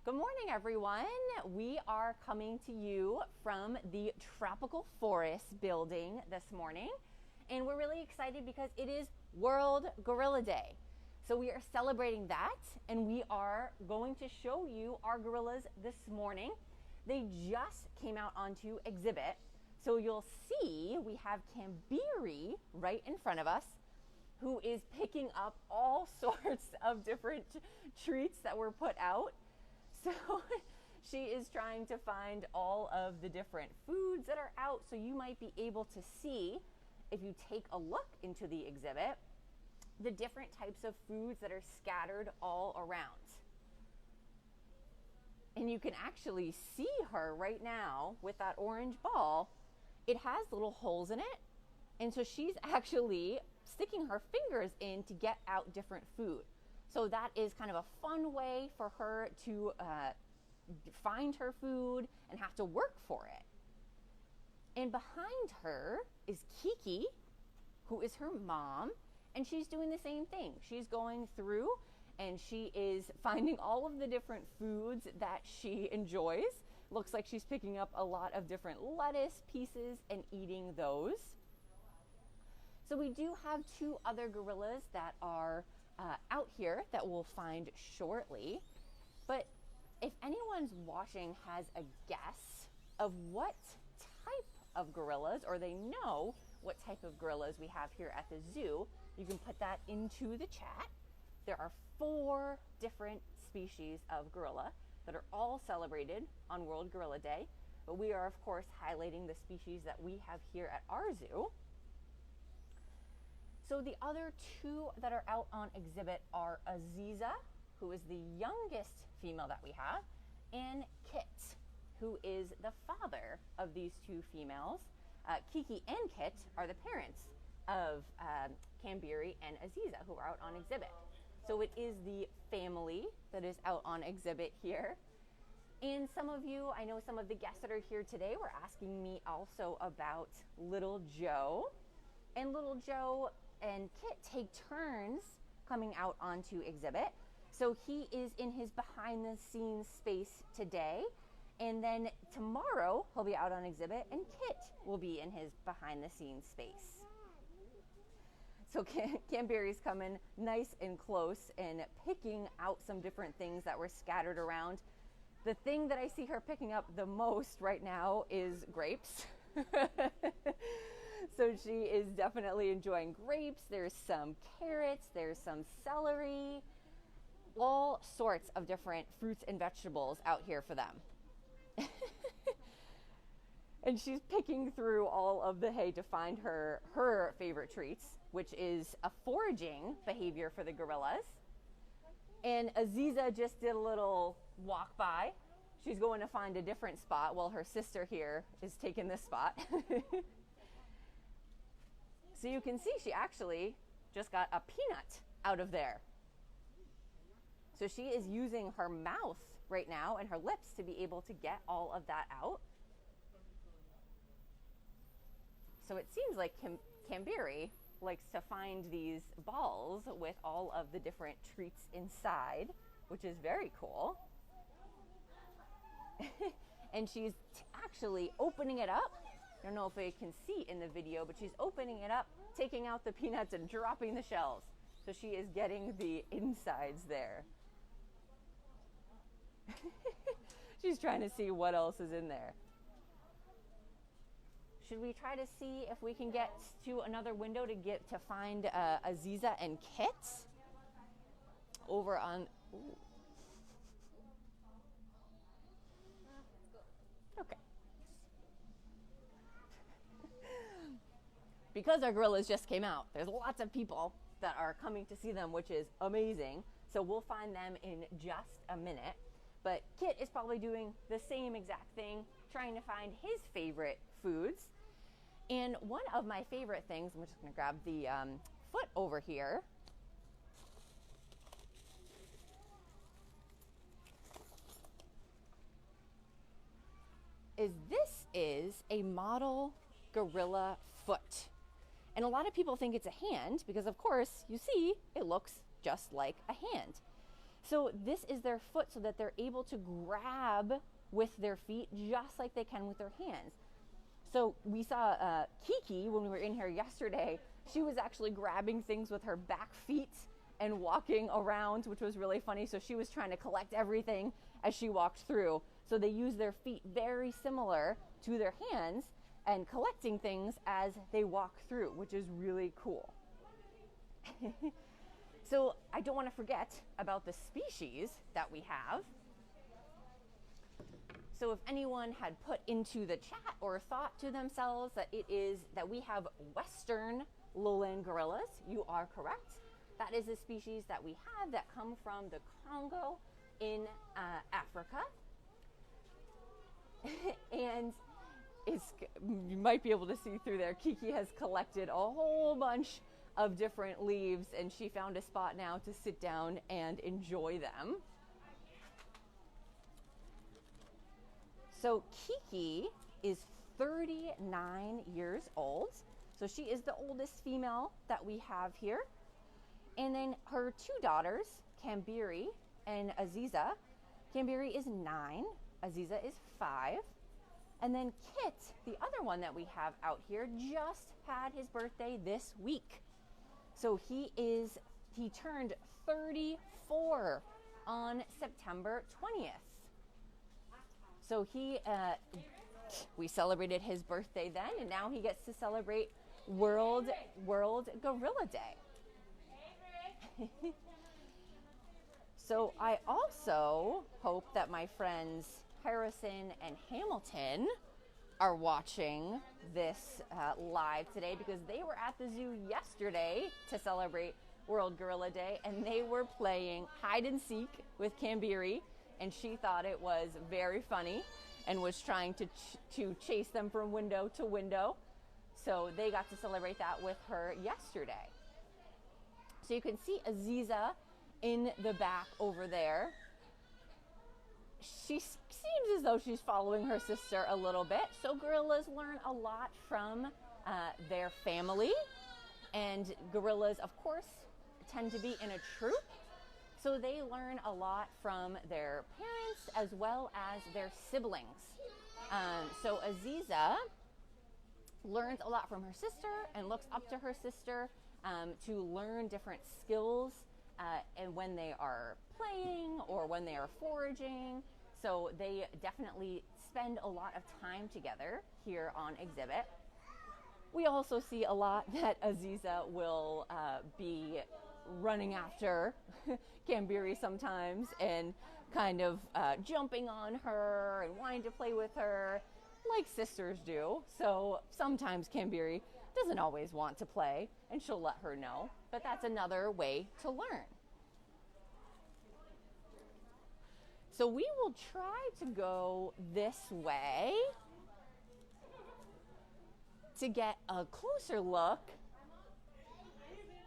Good morning, everyone. We are coming to you from the Tropical Forest building this morning, and we're really excited because it is World Gorilla Day. So we are celebrating that, and we are going to show you our gorillas this morning. They just came out onto exhibit. So you'll see we have Kambiri right in front of us, who is picking up all sorts of different treats that were put out. So she is trying to find all of the different foods that are out. So you might be able to see, if you take a look into the exhibit, the different types of foods that are scattered all around. And you can actually see her right now with that orange ball. It has little holes in it. And so she's actually sticking her fingers in to get out different food. So that is kind of a fun way for her to find her food and have to work for it. And behind her is Kiki, who is her mom, and she's doing the same thing. She's going through and she is finding all of the different foods that she enjoys. Looks like she's picking up a lot of different lettuce pieces and eating those. So we do have two other gorillas that are out here that we'll find shortly. But if anyone's watching has a guess of what type of gorillas, or they know what type of gorillas we have here at the zoo, you can put that into the chat. There are 4 different species of gorilla that are all celebrated on World Gorilla Day, but we are of course highlighting the species that we have here at our zoo. So the other 2 that are out on exhibit are Aziza, who is the youngest female that we have, and Kit, who is the father of these 2 females. Kiki and Kit are the parents of Kambiri and Aziza, who are out on exhibit. So it is the family that is out on exhibit here. And some of you, I know some of the guests that are here today were asking me also about Little Joe. And Little Joe and Kit take turns coming out onto exhibit. So he is in his behind the scenes space today, and then tomorrow he'll be out on exhibit and Kit will be in his behind the scenes space. So Kambiri's coming nice and close and picking out some different things that were scattered around. The thing that I see her picking up the most right now is grapes. So she is definitely enjoying grapes. There's some carrots, there's some celery, all sorts of different fruits and vegetables out here for them. And she's picking through all of the hay to find her favorite treats, which is a foraging behavior for the gorillas. And Aziza just did a little walk by. She's going to find a different spot while her sister here is taking this spot. So you can see she actually just got a peanut out of there. So she is using her mouth right now and her lips to be able to get all of that out. So it seems like Kambiri likes to find these balls with all of the different treats inside, which is very cool. And she's actually opening it up. I don't know if you can see in the video, but she's opening it up, taking out the peanuts and dropping the shells. So she is getting the insides there. She's trying to see what else is in there. Should we try to see if we can get to another window to find Aziza and Kit over on? Ooh. Okay. Because our gorillas just came out, there's lots of people that are coming to see them, which is amazing. So we'll find them in just a minute. But Kit is probably doing the same exact thing, trying to find his favorite foods. And one of my favorite things, I'm just going to grab the foot over here. This is a model gorilla foot. And a lot of people think it's a hand because, of course, you see, it looks just like a hand. So this is their foot so that they're able to grab with their feet just like they can with their hands. So we saw Kiki when we were in here yesterday. She was actually grabbing things with her back feet and walking around, which was really funny. So she was trying to collect everything as she walked through. So they use their feet very similar to their hands and collecting things as they walk through, which is really cool. So I don't want to forget about the species that we have. So if anyone had put into the chat or thought to themselves that we have Western Lowland gorillas, you are correct. That is a species that we have that come from the Congo in Africa. And you might be able to see through there, Kiki has collected a whole bunch of different leaves, and she found a spot now to sit down and enjoy them. So Kiki is 39 years old. So she is the oldest female that we have here. And then her two daughters, Kambiri and Aziza. Kambiri is 9, Aziza is 5. And then Kit, the other one that we have out here, just had his birthday this week. So he turned 34 on September 20th. So we celebrated his birthday then, and now he gets to celebrate World Gorilla Day. So I also hope that my friends Harrison and Hamilton are watching this live today, because they were at the zoo yesterday to celebrate World Gorilla Day, and they were playing hide and seek with Kambiri, and she thought it was very funny and was trying to chase them from window to window. So they got to celebrate that with her yesterday. So you can see Aziza in the back over there. She seems as though she's following her sister a little bit. So gorillas learn a lot from their family. And gorillas, of course, tend to be in a troop. So they learn a lot from their parents as well as their siblings. So Aziza learns a lot from her sister and looks up to her sister to learn different skills and when they are playing or when they are foraging. So they definitely spend a lot of time together here on exhibit. We also see a lot that Aziza will be running after Kambiri sometimes and kind of jumping on her and wanting to play with her like sisters do. So sometimes Kambiri doesn't always want to play, and she'll let her know, but that's another way to learn. So we will try to go this way to get a closer look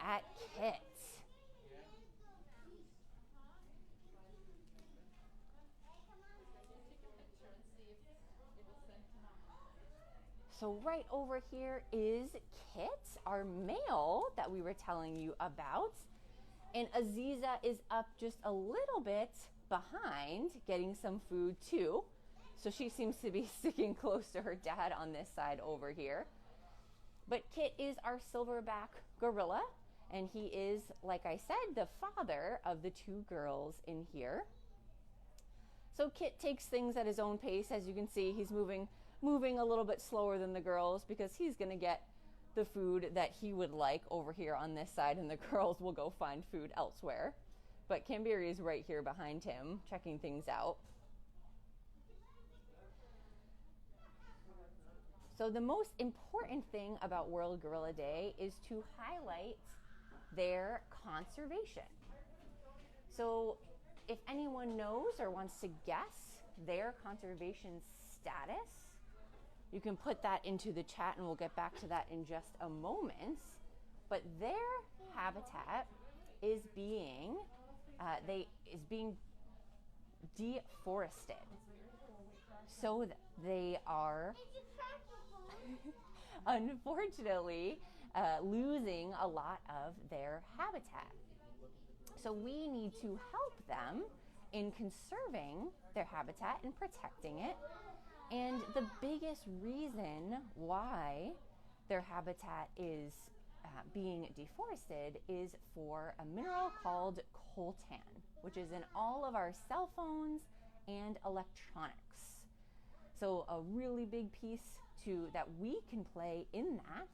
at Kit. So right over here is Kit, our male that we were telling you about. And Aziza is up just a little bit behind getting some food too. So she seems to be sticking close to her dad on this side over here. But Kit is our silverback gorilla, and he is, like I said, the father of the two girls in here. So Kit takes things at his own pace. As you can see, he's moving a little bit slower than the girls because he's going to get the food that he would like over here on this side, and the girls will go find food elsewhere. But Kambiri is right here behind him, checking things out. So the most important thing about World Gorilla Day is to highlight their conservation. So if anyone knows or wants to guess their conservation status, you can put that into the chat and we'll get back to that in just a moment. But their habitat is being deforested. So they are unfortunately losing a lot of their habitat. So we need to help them in conserving their habitat and protecting it. And the biggest reason why their habitat is being deforested is for a mineral called coltan, which is in all of our cell phones and electronics. So a really big piece that we can play in that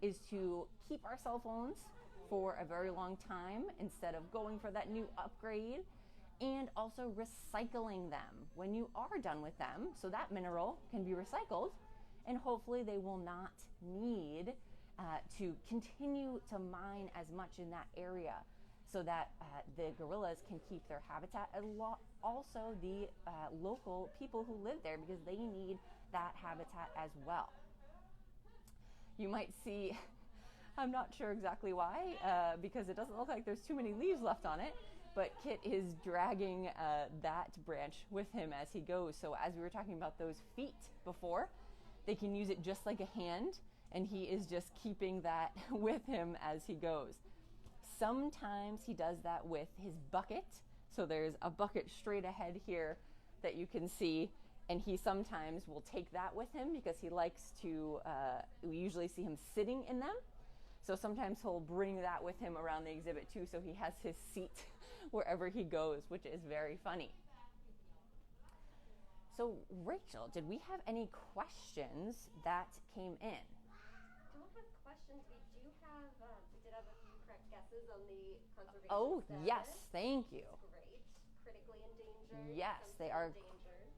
is to keep our cell phones for a very long time instead of going for that new upgrade, and also recycling them when you are done with them, so that mineral can be recycled, and hopefully they will not need to continue to mine as much in that area, so that the gorillas can keep their habitat, and also the local people who live there, because they need that habitat as well. You might see, I'm not sure exactly why, because it doesn't look like there's too many leaves left on it, but Kit is dragging that branch with him as he goes. So as we were talking about those feet before, they can use it just like a hand, and he is just keeping that with him as he goes. Sometimes he does that with his bucket. So there's a bucket straight ahead here that you can see, and he sometimes will take that with him because he likes to, we usually see him sitting in them. So sometimes he'll bring that with him around the exhibit too, so he has his seat wherever he goes, which is very funny. So Rachel, did we have any questions that came in? Don't have questions. We did have a few correct guesses on the conservation Oh, status. yes, thank you. Great. Critically endangered. Yes, they are endangered.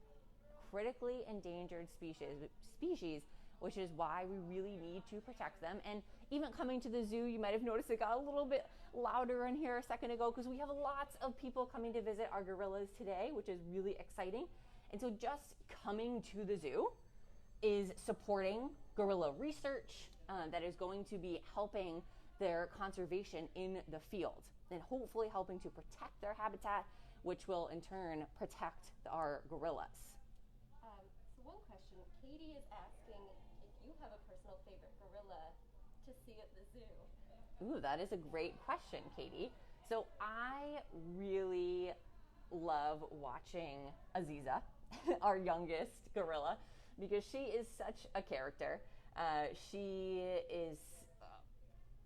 critically endangered species, which is why we really need to protect them. And even coming to the zoo, you might have noticed it got a little bit louder in here a second ago, because we have lots of people coming to visit our gorillas today, which is really exciting. And so just coming to the zoo is supporting gorilla research that is going to be helping their conservation in the field, and hopefully helping to protect their habitat, which will in turn protect our gorillas. So one question, Katie is asking if you have a personal favorite gorilla to see at the zoo. Ooh, that is a great question, Katie. So I really love watching Aziza, our youngest gorilla, because she is such a character. She is,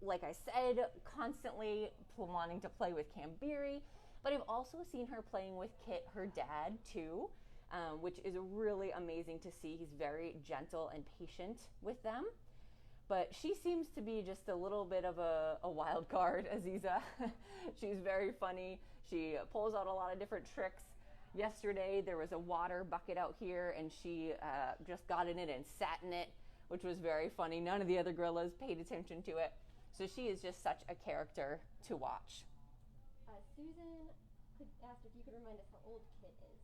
like I said, constantly wanting to play with Kambiri, but I've also seen her playing with Kit, her dad, too, which is really amazing to see. He's very gentle and patient with them. But she seems to be just a little bit of a wild card, Aziza. She's very funny. She pulls out a lot of different tricks. Yesterday, there was a water bucket out here, and she just got in it and sat in it, which was very funny. None of the other gorillas paid attention to it. So she is just such a character to watch. Susan asked if you could remind us how old Kit is.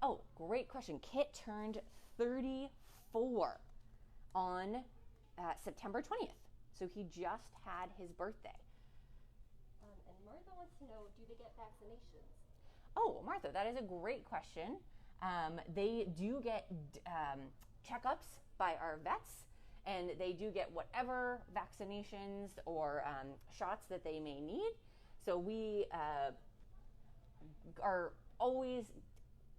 Oh, great question. Kit turned 34 on September 20th. So he just had his birthday. And Martha wants to know, do they get vaccinations? Oh, Martha, that is a great question. They do get checkups by our vets, and they do get whatever vaccinations or shots that they may need. So we are always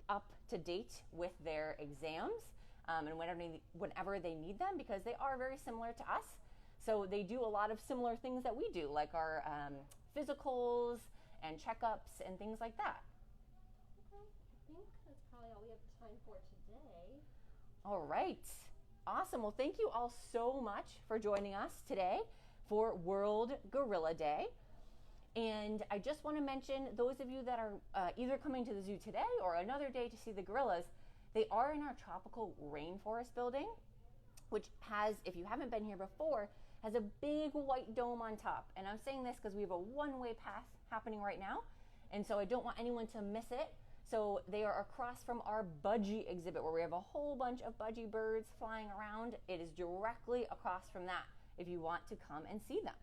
up to date with their exams and whenever they need them, because they are very similar to us. So they do a lot of similar things that we do, like our physicals and checkups and things like that. Okay, I think that's probably all we have time for today. All right. Awesome. Well, thank you all so much for joining us today for World Gorilla Day. And I just want to mention, those of you that are either coming to the zoo today or another day to see the gorillas, they are in our tropical rainforest building, which has, if you haven't been here before, has a big white dome on top. And I'm saying this because we have a one-way path happening right now, and so I don't want anyone to miss it. So they are across from our budgie exhibit, where we have a whole bunch of budgie birds flying around. It is directly across from that if you want to come and see them.